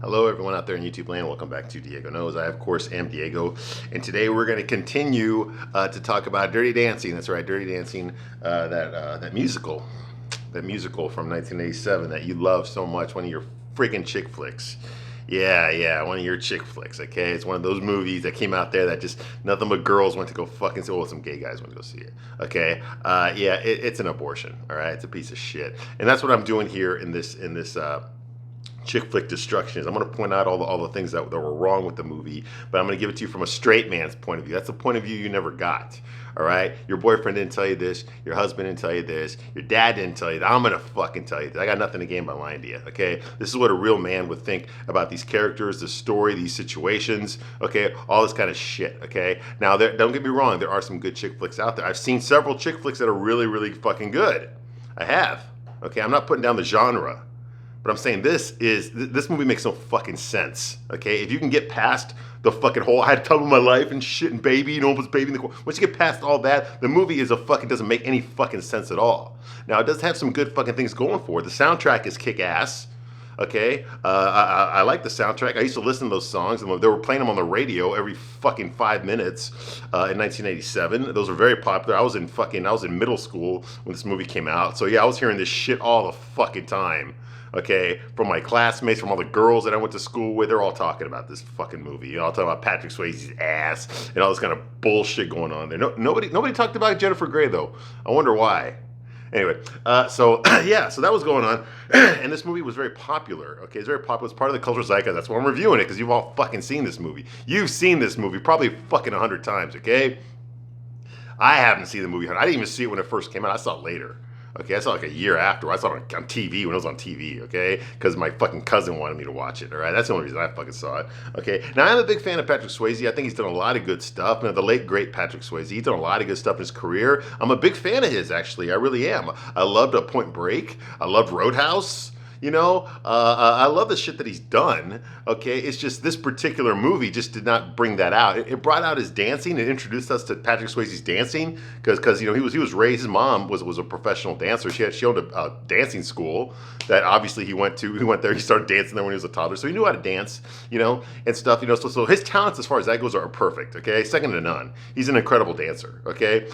Hello, everyone out there in YouTube land. Welcome back to Diego Knows. I, of course, am Diego, and today we're going to continue to talk about Dirty Dancing. That's right, Dirty Dancing, that musical, from 1987 that you love so much. One of your freaking chick flicks. Yeah, one of your chick flicks. Okay, it's one of those movies that came out there that just nothing but girls went to go fucking see. Well, some gay guys went to go see it. Okay, it's an abortion. All right, it's a piece of shit, and that's what I'm doing here in this Chick-Flick destruction is. I'm going to point out all the things that were wrong with the movie, but I'm going to give it to you from a straight man's point of view. That's the point of view you never got. All right? Your boyfriend didn't tell you this. Your husband didn't tell you this. Your dad didn't tell you that. I'm going to fucking tell you that. I got nothing to gain by lying to you. Okay? This is what a real man would think about these characters, the story, these situations. Okay? All this kind of shit. Okay? Now, don't get me wrong. There are some good chick flicks out there. I've seen several chick flicks that are really, really fucking good. I have. Okay? I'm not putting down the genre. But I'm saying this movie makes no fucking sense. Okay, if you can get past the fucking whole I had time of my life and shit and baby, you know, was baby in the corner. Once you get past all that, the movie doesn't make any fucking sense at all. Now it does have some good fucking things going for it. The soundtrack is kick ass. Okay, I like the soundtrack. I used to listen to those songs, and they were playing them on the radio every fucking 5 minutes in 1987. Those were very popular. I was in middle school when this movie came out, so yeah, I was hearing this shit all the fucking time. Okay, from my classmates, from all the girls that I went to school with, they're all talking about this fucking movie. You know, all talking about Patrick Swayze's ass and all this kind of bullshit going on there. Nobody talked about Jennifer Grey though. I wonder why. Anyway, so so that was going on, and this movie was very popular. Okay, it's very popular. It's part of the cultural zeitgeist. That's why I'm reviewing it, because you've all fucking seen this movie. You've seen this movie probably fucking 100 times. Okay, I haven't seen the movie. I didn't even see it when it first came out. I saw it later. Okay, I saw it like a year after. I saw it on TV when it was on TV, okay? Because my fucking cousin wanted me to watch it, all right? That's the only reason I fucking saw it, okay? Now, I'm a big fan of Patrick Swayze. I think he's done a lot of good stuff. You know, the late, great Patrick Swayze, he's done a lot of good stuff in his career. I'm a big fan of his, actually. I really am. I loved Point Break. I loved Roadhouse. You know, I love the shit that he's done. Okay, it's just this particular movie just did not bring that out. It brought out his dancing. It introduced us to Patrick Swayze's dancing because you know he was raised. His mom was a professional dancer. She owned a dancing school that obviously he went to. He went there. He started dancing there when he was a toddler, so he knew how to dance. You know, and stuff. You know, so his talents as far as that goes are perfect. Okay, second to none. He's an incredible dancer. Okay,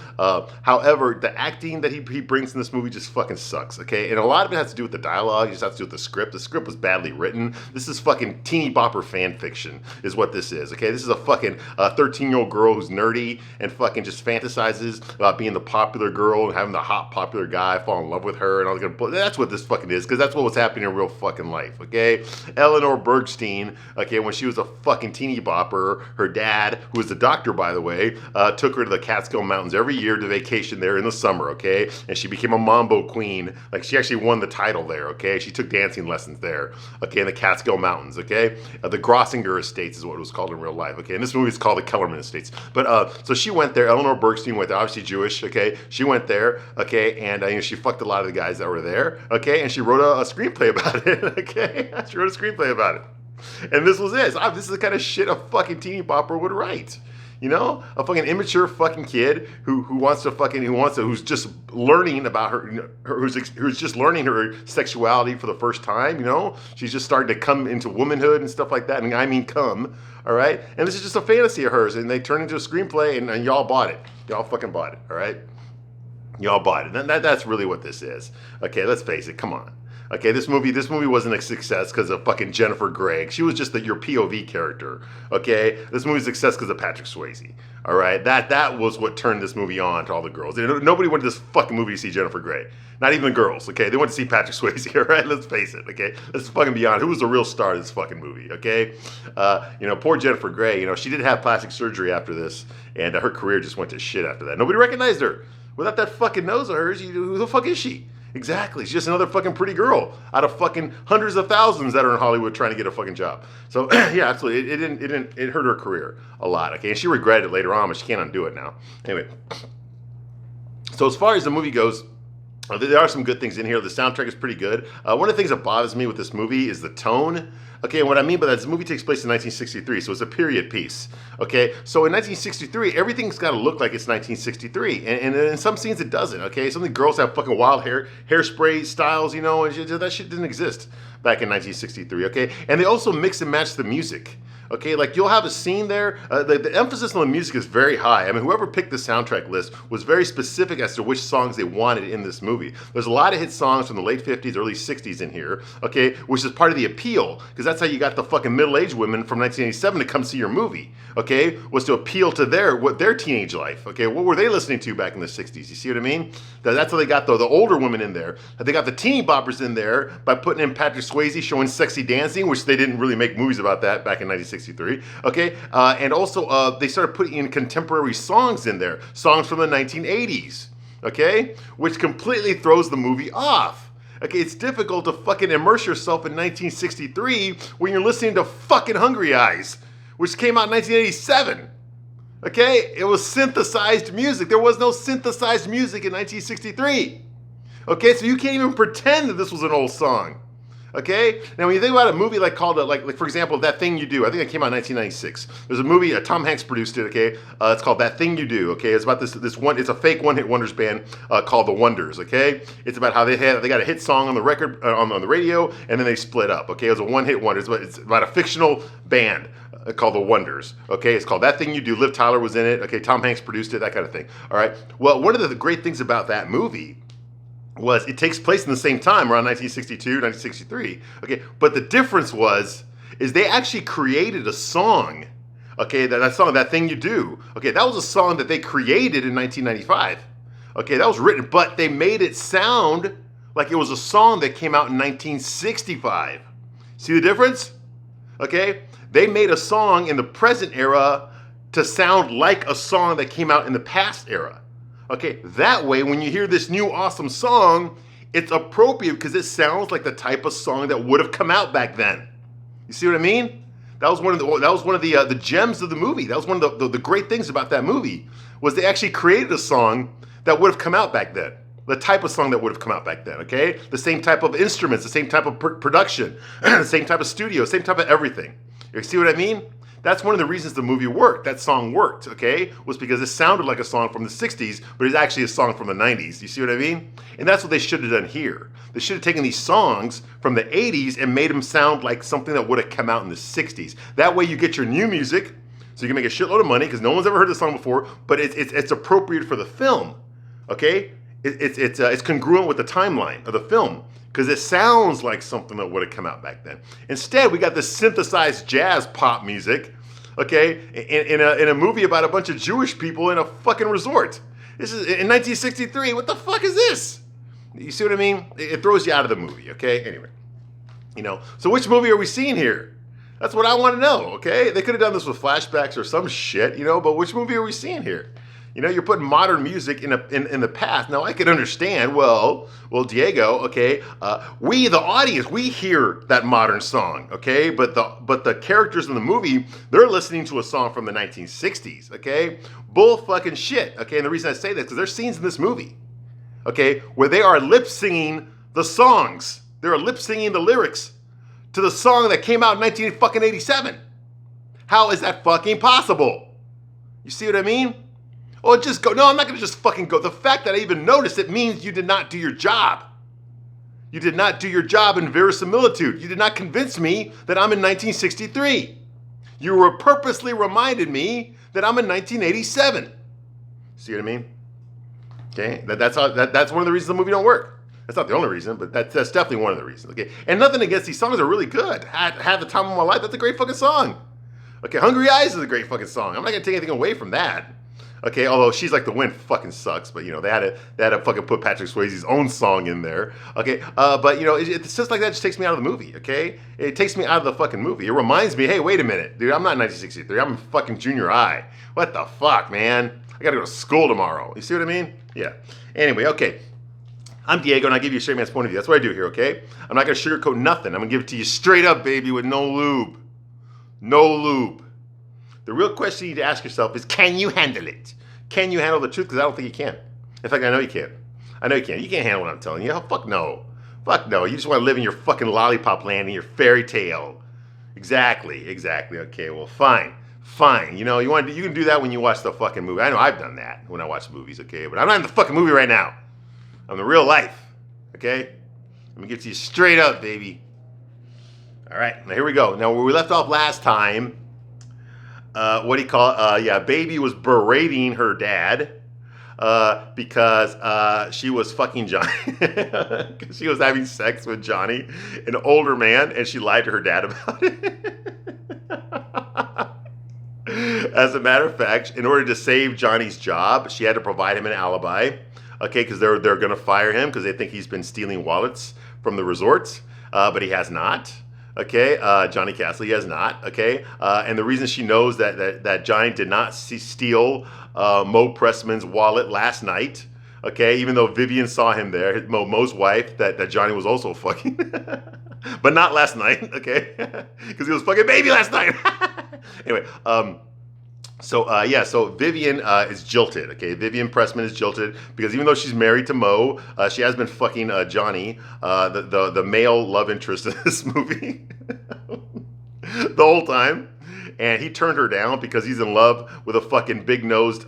however, the acting that he brings in this movie just fucking sucks. Okay, and a lot of it has to do with the dialogue. It just has to do with the script. The script was badly written. This is fucking teeny bopper fan fiction is what this is, okay? This is a fucking 13-year-old girl who's nerdy and fucking just fantasizes about being the popular girl and having the hot popular guy fall in love with her and all that. That's what this fucking is, because that's what was happening in real fucking life, okay? Eleanor Bergstein, okay, when she was a fucking teeny bopper, her dad, who was a doctor, by the way, took her to the Catskill Mountains every year to vacation there in the summer, okay? And she became a mambo queen. Like, she actually won the title there, okay? She took dancing lessons there, okay, in the Catskill Mountains, okay? The Grossinger Estates is what it was called in real life, okay? And this movie is called the Kellerman Estates. But, so she went there, Eleanor Bergstein went there, obviously Jewish, okay? She went there, okay, and you know, she fucked a lot of the guys that were there, okay? And she wrote a screenplay about it, okay? She wrote a screenplay about it. And this was it. So, this is the kind of shit a fucking teeny bopper would write. You know, a fucking immature fucking kid who's just learning about who's just learning her sexuality for the first time. You know, she's just starting to come into womanhood and stuff like that. And I mean, come, all right. And this is just a fantasy of hers, and they turned into a screenplay, and y'all bought it. Y'all fucking bought it, all right. Y'all bought it. And that's really what this is. Okay, let's face it. Come on. Okay, this movie wasn't a success because of fucking Jennifer Grey. She was just your POV character. Okay, this movie's a success because of Patrick Swayze. All right, that was what turned this movie on to all the girls. Nobody wanted this fucking movie to see Jennifer Grey. Not even the girls. Okay, they wanted to see Patrick Swayze. All right, let's face it. Okay, let's fucking be honest. Who was the real star of this fucking movie? Okay, you know, poor Jennifer Grey. You know, she did have plastic surgery after this, and her career just went to shit after that. Nobody recognized her. Without that fucking nose of hers, who the fuck is she? Exactly. She's just another fucking pretty girl out of fucking hundreds of thousands that are in Hollywood trying to get a fucking job. So yeah, absolutely. It hurt her career a lot. Okay. And she regretted it later on, but she can't undo it now. Anyway. So as far as the movie goes, There are some good things in here. The soundtrack is pretty good. One of the things that bothers me with this movie is the tone. Okay, and what I mean by that is this movie takes place in 1963, so it's a period piece. Okay, so in 1963, everything's got to look like it's 1963, and in some scenes it doesn't. Okay, some of the girls have fucking wild hairspray styles, you know, and that shit didn't exist back in 1963. Okay, and they also mix and match the music. Okay, like you'll have a scene there. The emphasis on the music is very high. I mean, whoever picked the soundtrack list was very specific as to which songs they wanted in this movie. There's a lot of hit songs from the late 50s, early 60s in here, okay, which is part of the appeal, because that's how you got the fucking middle-aged women from 1987 to come see your movie, okay, was to appeal to their teenage life, okay? What were they listening to back in the 60s? You see what I mean? That's how they got the older women in there. They got the teeny boppers in there by putting in Patrick Swayze showing sexy dancing, which they didn't really make movies about that back in 1963, okay? And also, they started putting in contemporary songs in there, songs from the 1980s, okay? Which completely throws the movie off. Okay, it's difficult to fucking immerse yourself in 1963 when you're listening to fucking Hungry Eyes, which came out in 1987. Okay, it was synthesized music. There was no synthesized music in 1963. Okay, so you can't even pretend that this was an old song. Okay, now when you think about a movie like for example, That Thing You Do, I think it came out in 1996. There's a movie, Tom Hanks produced it. Okay, it's called That Thing You Do. Okay, it's about this one. It's a fake one-hit wonders band called the Wonders. Okay, it's about how they got a hit song on the record on the radio, and then they split up. Okay, it was a one-hit wonder. It's about a fictional band called the Wonders. Okay, it's called That Thing You Do. Liv Tyler was in it. Okay, Tom Hanks produced it. That kind of thing. All right. Well, one of the great things about that movie was it takes place in the same time, around 1962, 1963. Okay, but the difference is they actually created a song. Okay, that song, That Thing You Do. Okay, that was a song that they created in 1995. Okay, that was written, but they made it sound like it was a song that came out in 1965. See the difference? Okay, they made a song in the present era to sound like a song that came out in the past era. Okay, that way when you hear this new awesome song, it's appropriate because it sounds like the type of song that would have come out back then. You see what I mean? That was one of the gems of the movie. That was one of the great things about that movie, was they actually created a song that would have come out back then. The type of song that would have come out back then, okay? The same type of instruments, the same type of production, the same type of studio, same type of everything. You see what I mean? That's one of the reasons the movie worked. That song worked, okay? Was because it sounded like a song from the 60s, but it's actually a song from the 90s. You see what I mean? And that's what they should have done here. They should have taken these songs from the 80s and made them sound like something that would have come out in the 60s. That way you get your new music, so you can make a shitload of money, because no one's ever heard the song before, but it's appropriate for the film, okay? It's congruent with the timeline of the film, because it sounds like something that would have come out back then. Instead, we got this synthesized jazz pop music, okay, in a movie about a bunch of Jewish people in a fucking resort. This is in 1963. What the fuck is this? You see what I mean? It throws you out of the movie, okay? Anyway, so which movie are we seeing here? That's what I want to know, okay? They could have done this with flashbacks or some shit, but which movie are we seeing here? You're putting modern music in the past. Now, I can understand, well, Diego, okay, we, the audience, we hear that modern song, okay? But the characters in the movie, they're listening to a song from the 1960s, okay? Bull fucking shit, okay? And the reason I say that is because there's scenes in this movie, okay, where they are lip-singing the songs. They're lip-singing the lyrics to the song that came out in 1987. How is that fucking possible? You see what I mean? Oh, just go. No, I'm not going to just fucking go. The fact that I even noticed it means you did not do your job. You did not do your job in verisimilitude. You did not convince me that I'm in 1963. You were purposely reminded me that I'm in 1987. See what I mean? Okay, that's one of the reasons the movie don't work. That's not the only reason, but that's definitely one of the reasons. Okay, and nothing against these songs are really good. Had the time of my life. That's a great fucking song. Okay, Hungry Eyes is a great fucking song. I'm not going to take anything away from that. Okay, although She's Like the Wind fucking sucks, but they had to fucking put Patrick Swayze's own song in there. Okay, but it's just like that just takes me out of the movie. Okay, it takes me out of the fucking movie. It reminds me, hey, wait a minute, dude, I'm not in 1963. I'm in fucking junior high. What the fuck, man? I gotta go to school tomorrow. You see what I mean? Yeah. Anyway, okay. I'm Diego, and I give you a straight man's point of view. That's what I do here. Okay, I'm not gonna sugarcoat nothing. I'm gonna give it to you straight up, baby, with no lube. No lube. The real question you need to ask yourself is, can you handle it? Can you handle the truth? Because I don't think you can. In fact, I know you can't. I know you can't. You can't handle what I'm telling you. Oh, fuck no. Fuck no. You just want to live in your fucking lollipop land in your fairy tale. Exactly. Okay, well, fine. You know, you can do that when you watch the fucking movie. I know I've done that when I watch movies, okay? But I'm not in the fucking movie right now. I'm in real life, okay? Let me get to you straight up, baby. All right, now here we go. Now, where we left off last time, Baby was berating her dad because she was fucking Johnny. Because she was having sex with Johnny, an older man, and she lied to her dad about it. As a matter of fact, in order to save Johnny's job, she had to provide him an alibi. Okay, because they're going to fire him because they think he's been stealing wallets from the resorts, but he has not. Okay, Johnny Castle, he has not. Okay, and the reason she knows that Johnny did not steal Mo Pressman's wallet last night. Okay, even though Vivian saw him there, Mo's wife, that Johnny was also fucking, but not last night. Okay, because he was fucking Baby last night. Anyway, so Vivian is jilted, okay? Vivian Pressman is jilted because even though she's married to Mo, she has been fucking Johnny, the male love interest in this movie, the whole time. And he turned her down because he's in love with a fucking big-nosed,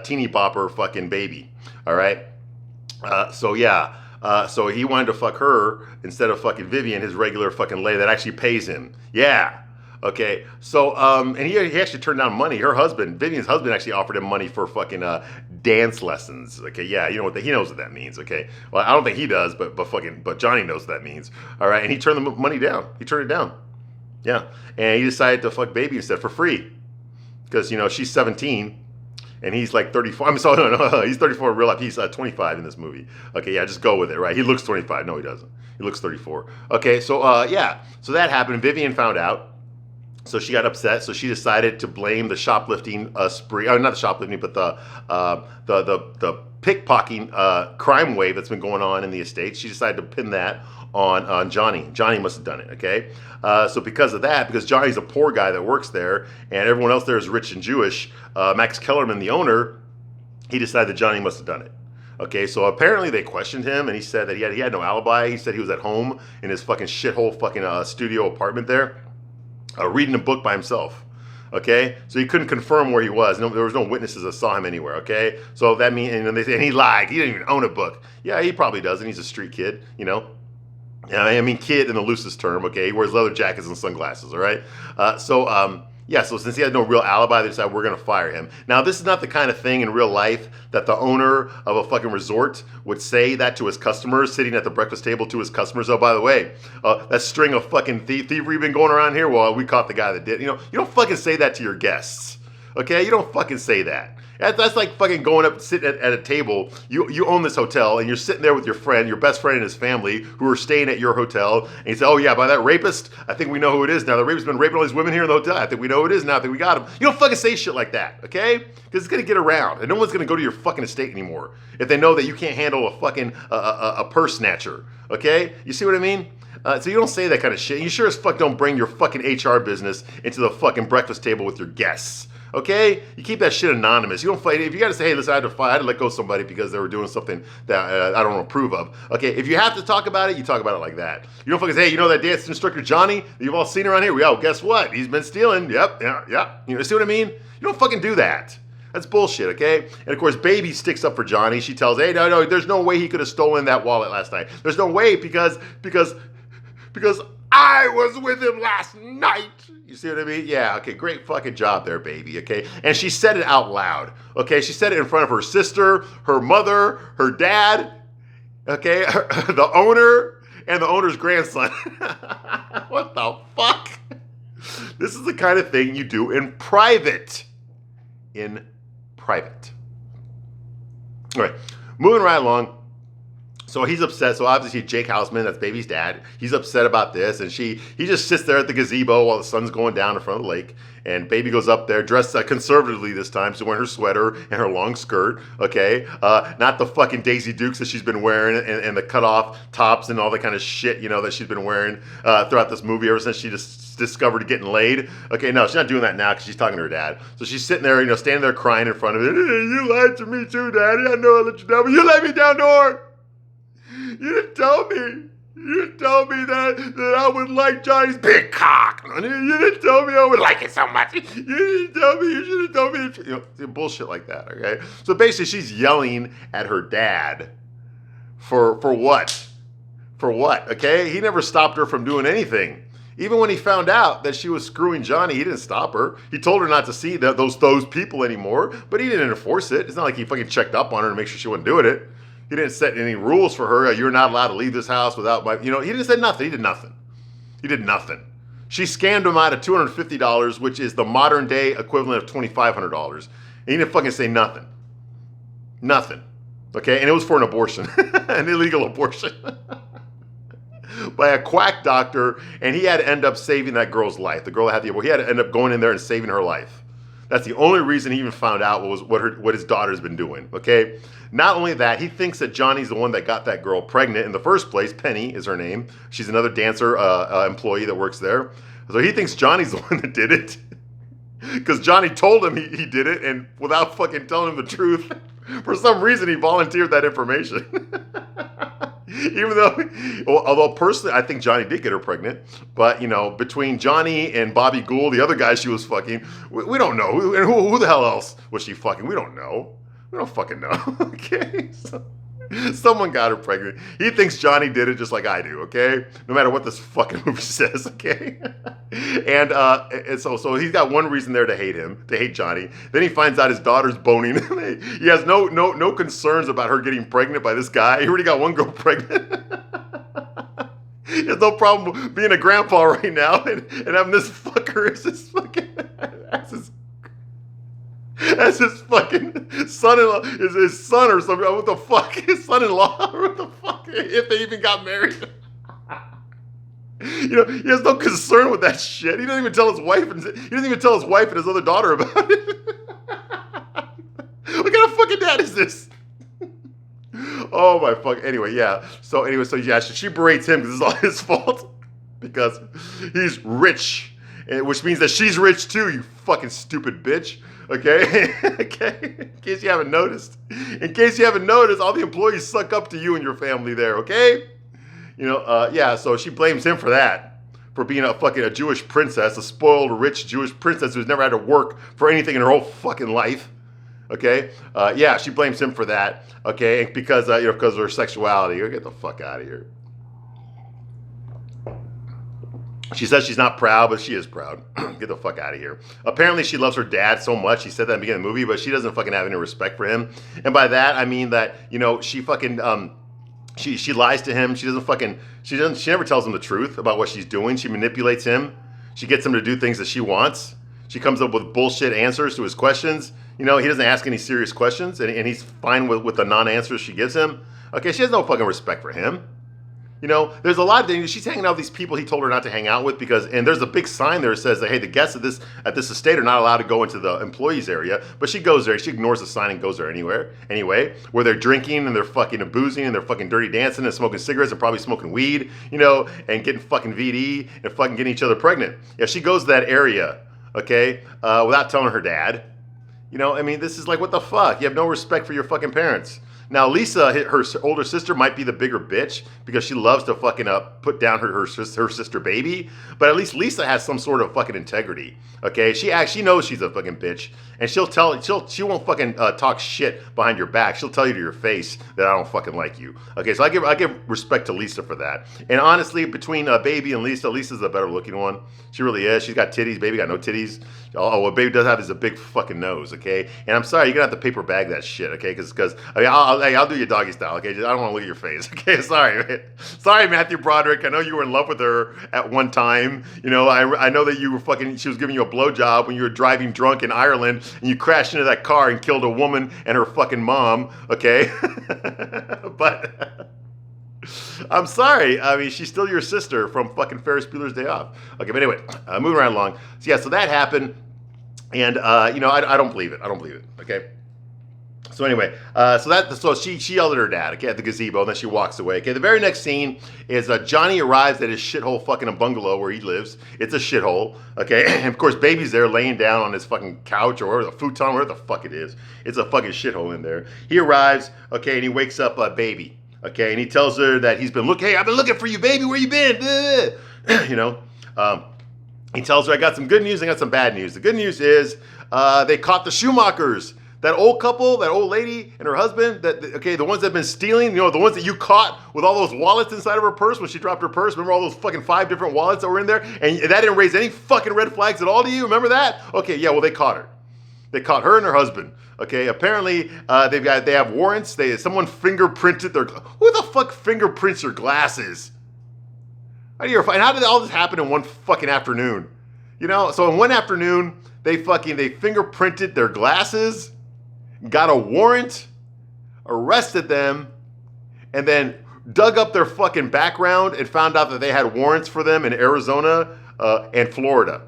teeny bopper fucking Baby, all right? So he wanted to fuck her instead of fucking Vivian, his regular fucking lady that actually pays him. Yeah. Okay, so, and he actually turned down money. Her husband, Vivian's husband, actually offered him money for fucking dance lessons. Okay, yeah, you know what, he knows what that means, okay? Well, I don't think he does, but Johnny knows what that means. All right, and he turned the money down. He turned it down. Yeah, and he decided to fuck Baby instead for free. Because, you know, she's 17, and he's like 34. I'm sorry, no, he's 34 in real life. He's 25 in this movie. Okay, yeah, just go with it, right? He looks 25. No, he doesn't. He looks 34. Okay, so, so that happened. Vivian found out. So she got upset. So she decided to blame the shoplifting spree. Not the shoplifting, but the pickpocketing crime wave that's been going on in the estate. She decided to pin that on Johnny. Johnny must have done it. Okay. So because of that, because Johnny's a poor guy that works there, and everyone else there is rich and Jewish, Max Kellerman, the owner, he decided that Johnny must have done it. Okay, so apparently they questioned him, and he said that he had no alibi. He said he was at home in his fucking shithole fucking studio apartment there. Reading a book by himself, okay? So he couldn't confirm where he was. There was no witnesses that saw him anywhere, okay? So that means, and they say, and he lied. He didn't even own a book. Yeah, he probably doesn't. He's a street kid, you know? Yeah, I mean, kid in the loosest term, okay? He wears leather jackets and sunglasses, all right? So since he had no real alibi, they decided we're going to fire him. Now, this is not the kind of thing in real life that the owner of a fucking resort would say that to his customers, sitting at the breakfast table to his customers. Oh, by the way, that string of fucking thievery been going around here, well, we caught the guy that did. You know, you don't fucking say that to your guests, okay? You don't fucking say that. That's like fucking going up, sitting at a table. You own this hotel, and you're sitting there with your friend, your best friend and his family, who are staying at your hotel, and you say, oh yeah, by that rapist, I think we know who it is now. The rapist's been raping all these women here in the hotel. I think we know who it is now. I think we got him. You don't fucking say shit like that, okay? Because it's gonna get around, and no one's gonna go to your fucking estate anymore if they know that you can't handle a fucking a purse snatcher, okay? You see what I mean? So you don't say that kind of shit. You sure as fuck don't bring your fucking HR business into the fucking breakfast table with your guests. Okay? You keep that shit anonymous. You don't fight. If you gotta say, hey, listen, I had to let go of somebody because they were doing something that I don't approve of. Okay, if you have to talk about it, you talk about it like that. You don't fucking say, hey, you know that dance instructor Johnny that you've all seen around here? Yo, guess what? He's been stealing. Yep. You know, see what I mean? You don't fucking do that. That's bullshit, okay? And of course, Baby sticks up for Johnny. She tells, hey, no, there's no way he could have stolen that wallet last night. There's no way because I was with him last night. You see what I mean? Yeah, okay, great fucking job there, Baby, okay? And she said it out loud, okay? She said it in front of her sister, her mother, her dad, okay? The owner, and the owner's grandson. What the fuck? This is the kind of thing you do in private. In private. All right, moving right along. So he's upset. So obviously Jake Houseman, that's Baby's dad, he's upset about this, and he just sits there at the gazebo while the sun's going down in front of the lake. And Baby goes up there, dressed conservatively this time. She's wearing her sweater and her long skirt, okay? Not the fucking Daisy Dukes that she's been wearing and the cut-off tops and all the kind of shit, you know, that she's been wearing throughout this movie ever since she just discovered getting laid. Okay, no, she's not doing that now because she's talking to her dad. So she's sitting there, you know, standing there crying in front of it. Hey, you lied to me too, Daddy. I know I let you down, but you let me down, Nor. didn't tell me. You didn't tell me that I would like Johnny's big cock. You didn't tell me I would like it so much. You didn't tell me. You should have told me. You know, bullshit like that, okay? So basically, she's yelling at her dad for what? For what, okay? He never stopped her from doing anything. Even when he found out that she was screwing Johnny, he didn't stop her. He told her not to see those people anymore, but he didn't enforce it. It's not like he fucking checked up on her to make sure she wasn't doing it. He didn't set any rules for her. You're not allowed to leave this house without my, he didn't say nothing. He did nothing. He did nothing. She scammed him out of $250, which is the modern day equivalent of $2,500. And he didn't fucking say nothing. Nothing. Okay? And it was for an abortion, an illegal abortion. By a quack doctor, and he had to end up saving that girl's life. The girl that had the abortion, he had to end up going in there and saving her life. That's the only reason he even found out what his daughter's been doing, okay? Not only that, he thinks that Johnny's the one that got that girl pregnant in the first place. Penny is her name. She's another dancer employee that works there. So he thinks Johnny's the one that did it. Because Johnny told him he did it, and without fucking telling him the truth, for some reason he volunteered that information. Even although personally, I think Johnny did get her pregnant. But, between Johnny and Bobby Gould, the other guy she was fucking, we don't know. And who the hell else was she fucking? We don't know. We don't fucking know. Okay? So, someone got her pregnant. He thinks Johnny did it just like I do, okay? No matter what this fucking movie says, okay? And so he's got one reason there to hate Johnny. Then he finds out his daughter's boning. He has no concerns about her getting pregnant by this guy. He already got one girl pregnant. He has no problem being a grandpa right now and having this fucker as his fucking as his fucking son-in-law, is his son or something. What the fuck? His son-in-law? What the fuck? If they even got married. He has no concern with that shit. He doesn't even tell his wife and his other daughter about it. What kind of fucking dad is this? Oh my fuck. Anyway, yeah. So she berates him because it's all his fault. Because he's rich. Which means that she's rich too, you fucking stupid bitch. Okay? Okay? In case you haven't noticed. All the employees suck up to you and your family there, okay? So she blames him for that. For being a Jewish princess, a spoiled, rich Jewish princess who's never had to work for anything in her whole fucking life. Okay? She blames him for that. Okay? Because of her sexuality. Get the fuck out of here. She says she's not proud, but she is proud. Get the fuck out of here. Apparently, she loves her dad so much. She said that in the beginning of the movie, but she doesn't fucking have any respect for him. And by that, I mean that, she fucking, she lies to him. She never tells him the truth about what she's doing. She manipulates him. She gets him to do things that she wants. She comes up with bullshit answers to his questions. He doesn't ask any serious questions, and he's fine with the non-answers she gives him. Okay, she has no fucking respect for him. There's a lot of things. She's hanging out with these people he told her not to hang out with and there's a big sign there that says that, hey, the guests at this estate are not allowed to go into the employees area. But she goes there. She ignores the sign and goes there anyway, where they're drinking and they're fucking boozing and they're fucking dirty dancing and smoking cigarettes and probably smoking weed, and getting fucking VD and fucking getting each other pregnant. Yeah, she goes to that area, okay, without telling her dad. This is like, what the fuck? You have no respect for your fucking parents. Now, Lisa, her older sister, might be the bigger bitch because she loves to fucking put down her sister baby. But at least Lisa has some sort of fucking integrity. Okay, she knows she's a fucking bitch, and she won't fucking talk shit behind your back. She'll tell you to your face that I don't fucking like you. Okay, so I give respect to Lisa for that. And honestly, between Baby and Lisa's the better looking one. She really is. She's got titties. Baby got no titties. Oh, what Baby does have is a big fucking nose. Okay, and I'm sorry, you're gonna have to paper bag that shit. Okay, because I'll do your doggy style. Okay, I don't want to look at your face. Okay, sorry, man. Sorry, Matthew Broderick. I know you were in love with her at one time. I know that you were she was giving you a blowjob when you were driving drunk in Ireland and you crashed into that car and killed a woman and her fucking mom. Okay, but I'm sorry. I mean, she's still your sister from fucking Ferris Bueller's Day Off. Okay, but anyway, moving right along. So that happened, and I don't believe it. Okay. So anyway, so she yelled at her dad, okay, at the gazebo, and then she walks away. Okay, the very next scene is Johnny arrives at his shithole fucking bungalow where he lives. It's a shithole, okay, and of course Baby's there laying down on his fucking couch or wherever the futon, wherever the fuck it is. It's a fucking shithole in there. He arrives, okay, and he wakes up Baby. Okay, and he tells her that he's been looking. Hey, I've been looking for you, baby. Where you been? You know. He tells her, I got some good news, I got some bad news. The good news is they caught the Schumachers. That old couple, that old lady and her husband, the ones that have been stealing, the ones that you caught with all those wallets inside of her purse when she dropped her purse. Remember all those fucking 5 different wallets that were in there? And that didn't raise any fucking red flags at all to you? Remember that? Okay, yeah, well, they caught her. They caught her and her husband. Okay, apparently they have warrants. Someone fingerprinted their, who the fuck fingerprints your glasses? How did all this happen in one fucking afternoon? So in one afternoon, they fingerprinted their glasses, got a warrant, arrested them, and then dug up their fucking background and found out that they had warrants for them in Arizona and Florida,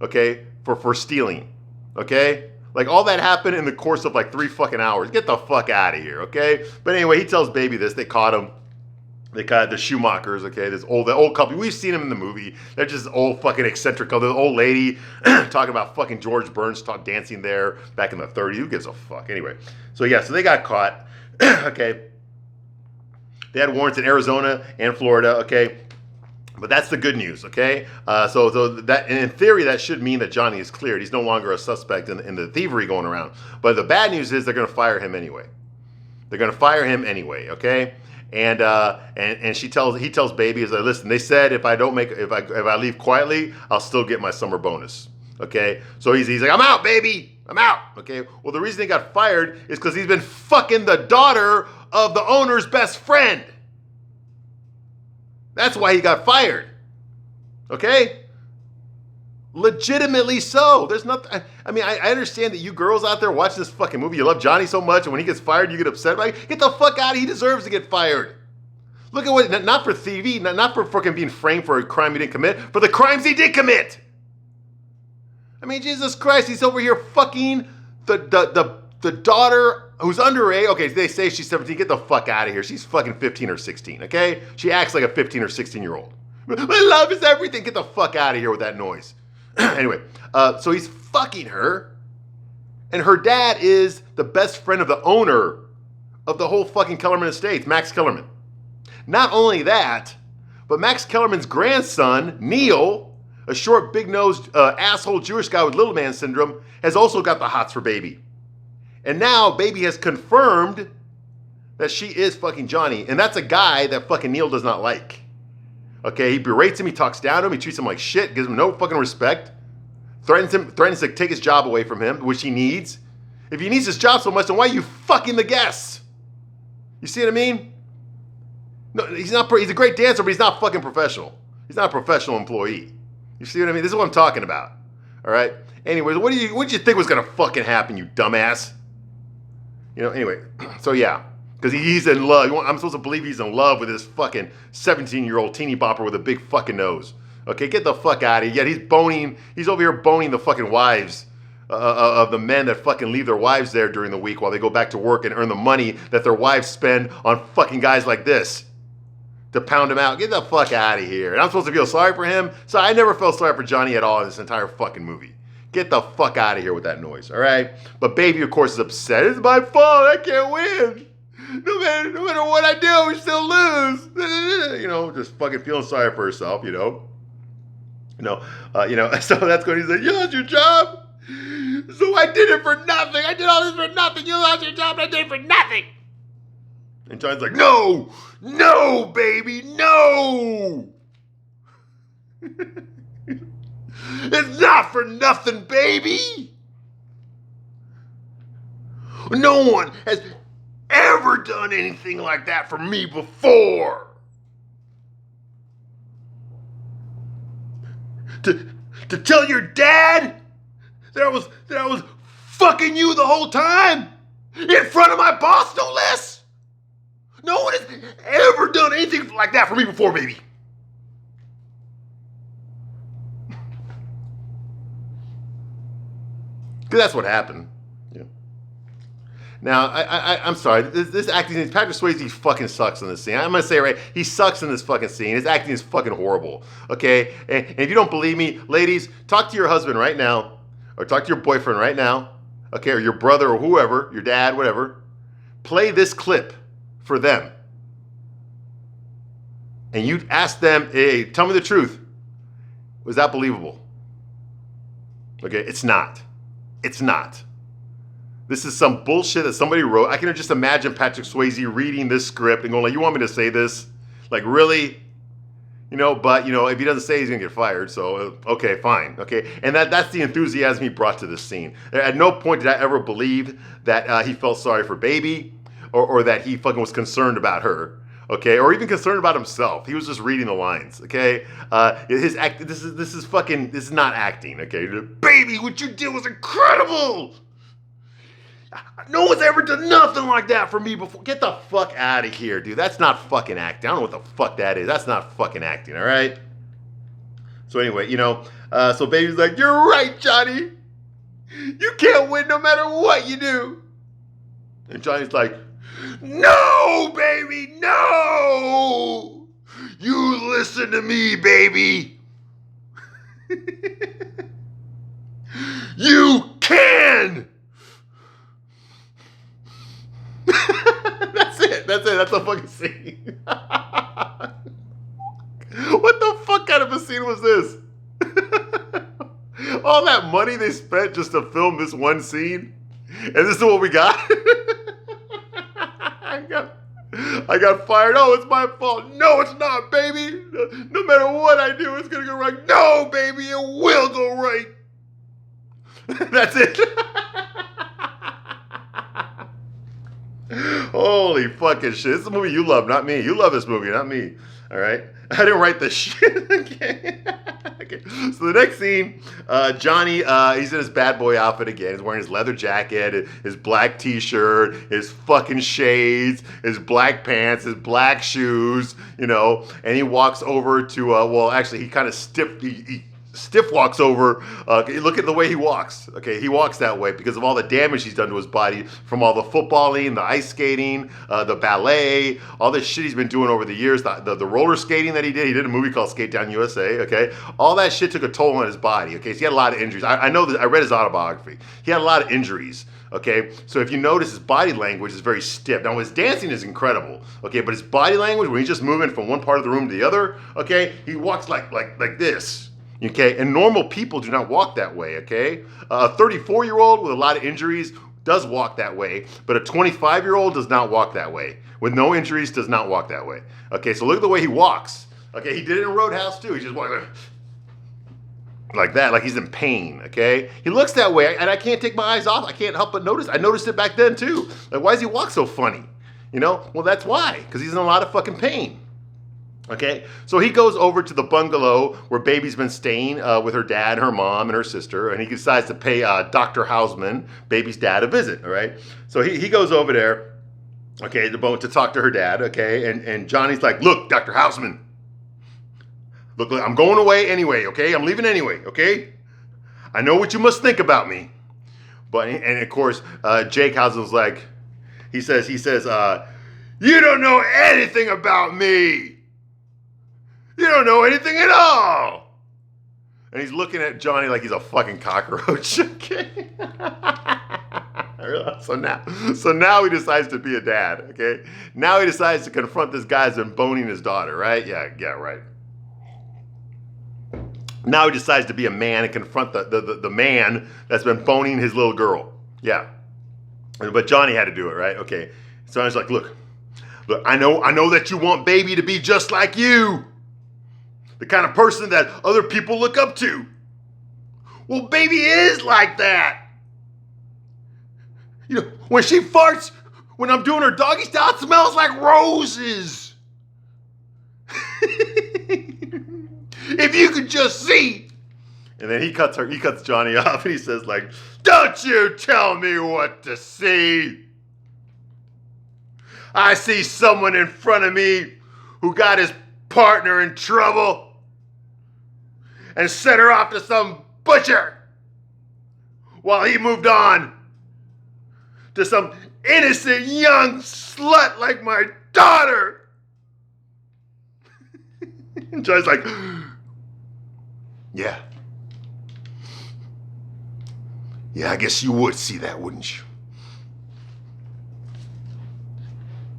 okay, for stealing, okay? Like, all that happened in the course of like 3 fucking hours. Get the fuck out of here, okay? But anyway, he tells Baby this. They caught him. They caught the Schumachers, okay? The old couple. We've seen them in the movie. They're just old fucking eccentric couple. The old lady talking about fucking George Burns dancing there back in the 30s. Who gives a fuck? Anyway, so they got caught, okay? They had warrants in Arizona and Florida, okay? But that's the good news, okay? So that, and in theory, that should mean that Johnny is cleared. He's no longer a suspect in the thievery going around. But the bad news is they're going to fire him anyway. They're going to fire him anyway, okay? And he tells Baby, is like, listen, they said if I leave quietly, I'll still get my summer bonus. Okay, so he's like, I'm out, baby, I'm out. Okay, well, the reason he got fired is because he's been fucking the daughter of the owner's best friend. That's why he got fired. Okay, legitimately so. There's nothing. I mean, I understand that you girls out there watching this fucking movie, you love Johnny so much, and when he gets fired, you get upset. Like, get the fuck out of here. He deserves to get fired. Look at what, not for TV, not for fucking being framed for a crime he didn't commit, for the crimes he did commit. I mean, Jesus Christ, he's over here fucking the daughter who's underage. Okay, they say she's 17. Get the fuck out of here. She's fucking 15 or 16, okay? She acts like a 15 or 16-year-old. My love is everything. Get the fuck out of here with that noise. Anyway, so he's fucking her, and her dad is the best friend of the owner of the whole fucking Kellerman Estates, Max Kellerman. Not only that, but Max Kellerman's grandson, Neil, a short, big-nosed, asshole Jewish guy with little man syndrome, has also got the hots for Baby. And now Baby has confirmed that she is fucking Johnny, and that's a guy that fucking Neil does not like. Okay, he berates him, he talks down to him, he treats him like shit, gives him no fucking respect, threatens to take his job away from him, which he needs. If he needs his job so much, then why are you fucking the guests? You see what I mean? No, he's a great dancer, but he's not fucking professional. He's not a professional employee. You see what I mean? This is what I'm talking about. All right? Anyways, what did you think was gonna fucking happen, you dumbass? Anyway, so yeah. Because he's in love. I'm supposed to believe he's in love with this fucking 17-year-old teeny bopper with a big fucking nose. Okay, get the fuck out of here. Yet he's over here boning the fucking wives of the men that fucking leave their wives there during the week while they go back to work and earn the money that their wives spend on fucking guys like this to pound him out. Get the fuck out of here. And I'm supposed to feel sorry for him? So I never felt sorry for Johnny at all in this entire fucking movie. Get the fuck out of here with that noise, all right? But Baby, of course, is upset. It's my fault. I can't win. No matter what I do, we still lose. Just fucking feeling sorry for herself, So that's when he's like, you lost your job? So I did it for nothing. I did all this for nothing. You lost your job and I did it for nothing. And John's like, no, baby, no. It's not for nothing, baby. No one has ever done anything like that for me before. To tell your dad that I was fucking you the whole time in front of my boss, no less. No one has ever done anything like that for me before, baby. Because that's what happened. Now, I'm sorry, this acting, Patrick Swayze fucking sucks in this scene. I'm going to say it right, he sucks in this fucking scene. His acting is fucking horrible, okay? And if you don't believe me, ladies, talk to your husband right now, or talk to your boyfriend right now, okay, or your brother or whoever, your dad, whatever. Play this clip for them, and you ask them, hey, tell me the truth. Was that believable? Okay, it's not. It's not. This is some bullshit that somebody wrote. I can just imagine Patrick Swayze reading this script and going like, you want me to say this? Like, really? But if he doesn't say, he's gonna get fired. So okay, fine, okay. And that's the enthusiasm he brought to this scene. At no point did I ever believe that he felt sorry for Baby, or that he fucking was concerned about her, okay, or even concerned about himself. He was just reading the lines, okay. This is not acting, okay. Baby, what you did was incredible. No one's ever done nothing like that for me before. Get the fuck out of here, dude. That's not fucking acting. I don't know what the fuck that is. That's not fucking acting, all right? So anyway, so Baby's like, you're right, Johnny. You can't win no matter what you do. And Johnny's like, no, baby, no. You listen to me, baby. You can. That's it. That's a fucking scene. What the fuck kind of a scene was this? All that money they spent just to film this one scene, and this is what we got. I got fired. Oh, it's my fault. No, it's not, baby. No matter what I do, it's gonna go right. No, baby, it will go right. That's it. Holy fucking shit. This is a movie you love, not me. You love this movie, not me. All right? I didn't write this shit. Okay. So the next scene, Johnny, he's in his bad boy outfit again. He's wearing his leather jacket, his black t-shirt, his fucking shades, his black pants, his black shoes, and he walks over to, he kind of stiff walks over. Look at the way he walks. Okay, he walks that way because of all the damage he's done to his body from all the footballing, the ice skating, the ballet, all this shit he's been doing over the years. The roller skating that he did. He did a movie called Skate Down USA. Okay, all that shit took a toll on his body. Okay, so he had a lot of injuries. I know that. I read his autobiography. He had a lot of injuries. Okay, so if you notice, his body language is very stiff. Now, his dancing is incredible. Okay, but his body language, when he's just moving from one part of the room to the other, okay, he walks like this. Okay, and normal people do not walk that way, okay? A 34-year-old with a lot of injuries does walk that way, but a 25-year-old does not walk that way. With no injuries, does not walk that way. Okay, so look at the way he walks. Okay, he did it in Roadhouse too. He just walks like that, like he's in pain, okay? He looks that way, and I can't take my eyes off. I can't help but notice. I noticed it back then too. Like, why does he walk so funny? Well, that's why, because he's in a lot of fucking pain. Okay, so he goes over to the bungalow where Baby's been staying with her dad, her mom, and her sister, and he decides to pay Dr. Hausman, Baby's dad, a visit, all right? So he goes over there, okay, to talk to her dad, okay? And Johnny's like, look, Dr. Hausman, look, I'm going away anyway, okay? I'm leaving anyway, okay? I know what you must think about me. And of course, Jake Hausman's like, he says, you don't know anything about me. You don't know anything at all. And he's looking at Johnny like he's a fucking cockroach. Okay. So now he decides to be a dad. Okay. Now he decides to confront this guy that's been boning his daughter, right? Yeah, right. Now he decides to be a man and confront the man that's been boning his little girl. Yeah. But Johnny had to do it, right? Okay. So I was like, look, I know that you want Baby to be just like you. The kind of person that other people look up to. Well, Baby is like that. When she farts, when I'm doing her doggy style, it smells like roses. If you could just see. And then he cuts Johnny off and he says like, don't you tell me what to see. I see someone in front of me who got his partner in trouble and sent her off to some butcher while he moved on to some innocent young slut like my daughter. And Johnny's like, yeah, I guess you would see that, wouldn't you?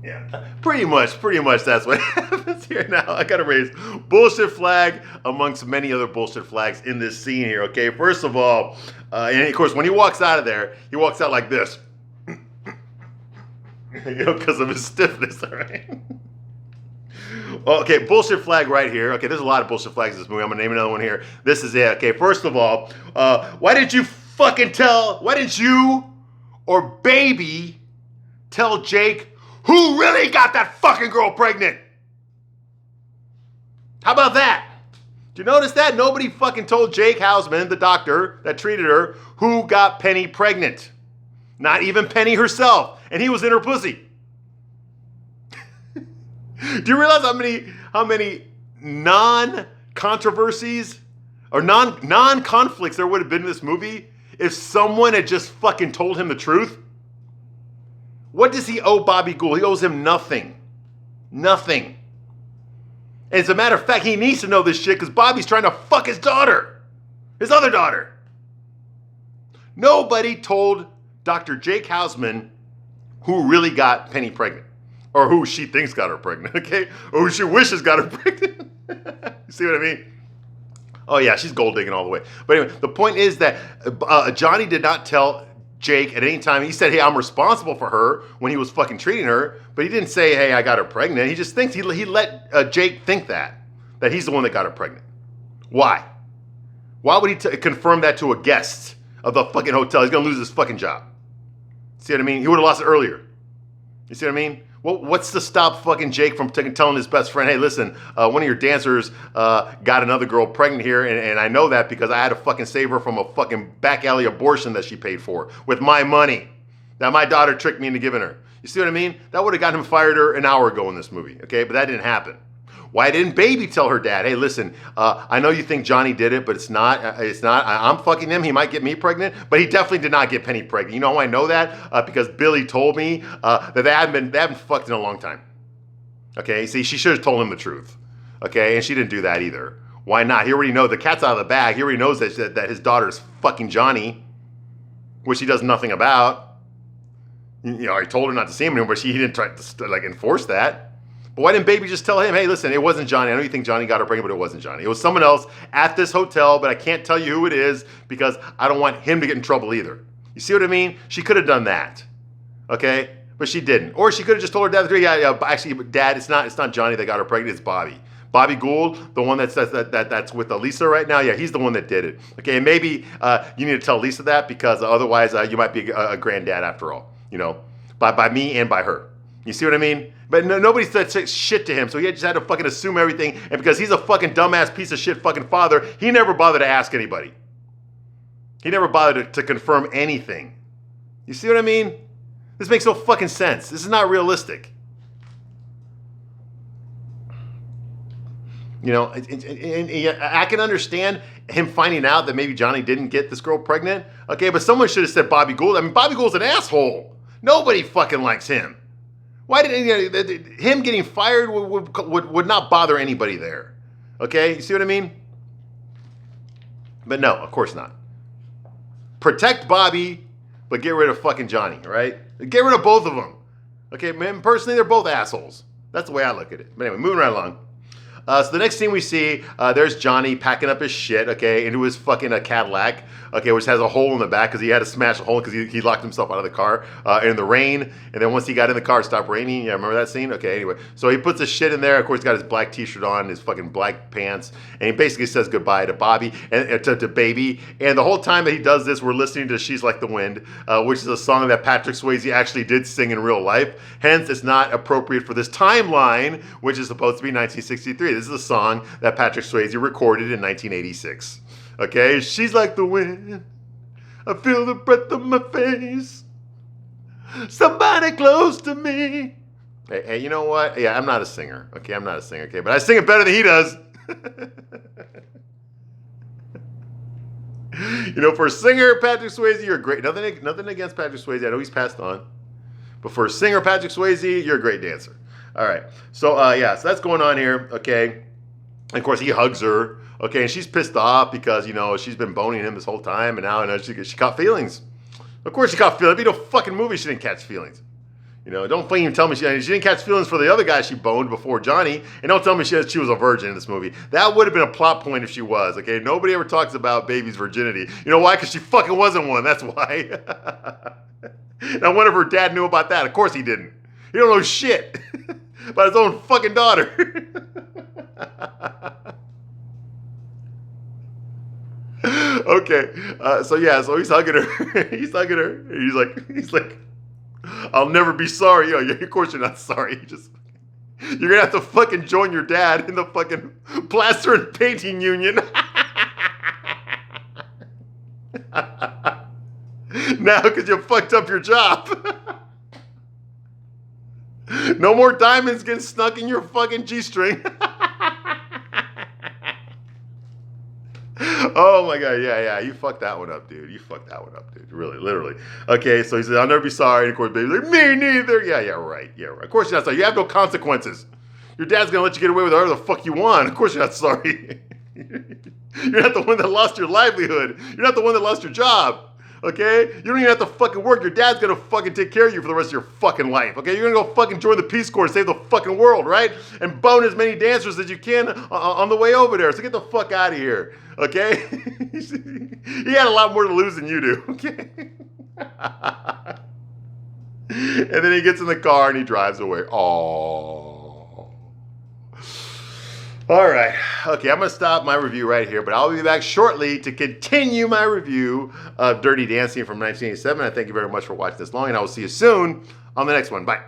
Yeah, pretty much that's what happens here now. I gotta raise bullshit flag amongst many other bullshit flags in this scene here, okay? First of all, and of course, when he walks out of there, he walks out like this. Because of his stiffness, all right? Okay, bullshit flag right here. Okay, there's a lot of bullshit flags in this movie. I'm gonna name another one here. This is it. Okay, first of all, why didn't you or baby tell Jake who really got that fucking girl pregnant? How about that? Did you notice that? Nobody fucking told Jake Hausman, the doctor that treated her, who got Penny pregnant. Not even Penny herself. And he was in her pussy. Do you realize how many non-controversies or non-conflicts there would have been in this movie if someone had just fucking told him the truth? What does he owe Bobby Gould? He owes him nothing. Nothing. And as a matter of fact, he needs to know this shit because Bobby's trying to fuck his daughter. His other daughter. Nobody told Dr. Jake Hausman who really got Penny pregnant. Or who she thinks got her pregnant, okay? Or who she wishes got her pregnant. You see what I mean? Oh yeah, she's gold digging all the way. But anyway, the point is that Johnny did not tell Jake at any time. He said, hey, I'm responsible for her when he was fucking treating her. But he didn't say, hey, I got her pregnant. He just thinks, he let Jake think that he's the one that got her pregnant. Why? Why would he confirm that to a guest of the fucking hotel? He's going to lose his fucking job. See what I mean? He would have lost it earlier. You see what I mean? Well, what's to stop fucking Jake from telling his best friend, hey, listen, one of your dancers got another girl pregnant here, and I know that because I had to fucking save her from a fucking back alley abortion that she paid for with my money that my daughter tricked me into giving her. You see what I mean? That would have gotten him fired an hour ago in this movie, okay? But that didn't happen. Why didn't Baby tell her dad, hey, listen, I know you think Johnny did it, but it's not. I'm fucking him. He might get me pregnant, but he definitely did not get Penny pregnant. You know how I know that? Because Billy told me that they haven't fucked in a long time. Okay, see, she should have told him the truth. Okay, and she didn't do that either. Why not? He already knows, the cat's out of the bag. He already knows that his daughter's fucking Johnny, which he does nothing about. You know, he told her not to see him anymore, but he didn't try to enforce that. But why didn't Baby just tell him, hey, listen, it wasn't Johnny. I know you think Johnny got her pregnant, but it wasn't Johnny. It was someone else at this hotel, but I can't tell you who it is because I don't want him to get in trouble either. You see what I mean? She could have done that, okay? But she didn't. Or she could have just told her dad, yeah, actually, Dad, it's not Johnny that got her pregnant, it's Bobby. Bobby Gould, the one that's with Lisa right now, yeah, he's the one that did it. Okay, and maybe you need to tell Lisa that because otherwise you might be a granddad after all, you know, by me and by her. You see what I mean? But nobody said shit to him, so he just had to fucking assume everything. And because he's a fucking dumbass piece of shit fucking father, he never bothered to ask anybody. He never bothered to confirm anything. You see what I mean? This makes no fucking sense. This is not realistic. You know, and I can understand him finding out that maybe Johnny didn't get this girl pregnant. Okay, but someone should have said Bobby Gould. I mean, Bobby Gould's an asshole. Nobody fucking likes him. Why did him getting fired would not bother anybody there? Okay, you see what I mean? But no, of course not. Protect Bobby, but get rid of fucking Johnny, right? Get rid of both of them. Okay, man, personally, they're both assholes. That's the way I look at it. But anyway, moving right along. So the next scene we see, there's Johnny packing up his shit, okay, into his fucking Cadillac, okay, which has a hole in the back because he had to smash a hole because he locked himself out of the car in the rain. And then once he got in the car, it stopped raining. Yeah, remember that scene? Okay, anyway. So he puts his shit in there. Of course, he's got his black t-shirt on, his fucking black pants. And he basically says goodbye to Bobby and to Baby. And the whole time that he does this, we're listening to She's Like the Wind, which is a song that Patrick Swayze actually did sing in real life. Hence, it's not appropriate for this timeline, which is supposed to be 1963. This is a song that Patrick Swayze recorded in 1986. Okay, she's like the wind. I feel the breath of my face. Somebody close to me. Hey, you know what? Yeah, I'm not a singer. Okay, I'm not a singer. Okay, but I sing it better than he does. You know, for a singer, Patrick Swayze, you're great. Nothing against Patrick Swayze. I know he's passed on. But for a singer, Patrick Swayze, you're a great dancer. All right. So, so that's going on here. Okay. And of course, he hugs her. Okay. And she's pissed off because, you know, she's been boning him this whole time. And now she caught feelings. Of course, she caught feelings. There'd be no fucking movie she didn't catch feelings. You know, don't even tell me she didn't catch feelings for the other guy she boned before Johnny, and don't tell me she was a virgin in this movie. That would have been a plot point if she was, okay? Nobody ever talks about Baby's virginity. You know why? Because she fucking wasn't one, that's why. Now, wonder if her dad knew about that. Of course he didn't. He don't know shit about his own fucking daughter. Okay, so he's hugging her. He's hugging her. He's like, I'll never be sorry. Yo, of course you're not sorry. You're gonna have to fucking join your dad in the fucking plaster and painting union. Now, because you fucked up your job. No more diamonds getting stuck in your fucking G-string. Oh my god, yeah, you fucked that one up, dude. You fucked that one up, dude. Really, literally. Okay, so he said, I'll never be sorry. And of course, baby's like, me neither. Yeah, right. Of course you're not sorry. You have no consequences. Your dad's gonna let you get away with whatever the fuck you want. Of course you're not sorry. You're not the one that lost your livelihood. You're not the one that lost your job. Okay? You don't even have to fucking work. Your dad's gonna fucking take care of you for the rest of your fucking life. Okay? You're gonna go fucking join the Peace Corps to save the fucking world, right? And bone as many dancers as you can on the way over there. So get the fuck out of here. Okay? He had a lot more to lose than you do. Okay? And then he gets in the car and he drives away. Aww. All right. Okay, I'm going to stop my review right here, but I'll be back shortly to continue my review of Dirty Dancing from 1987. I thank you very much for watching this long, and I will see you soon on the next one. Bye.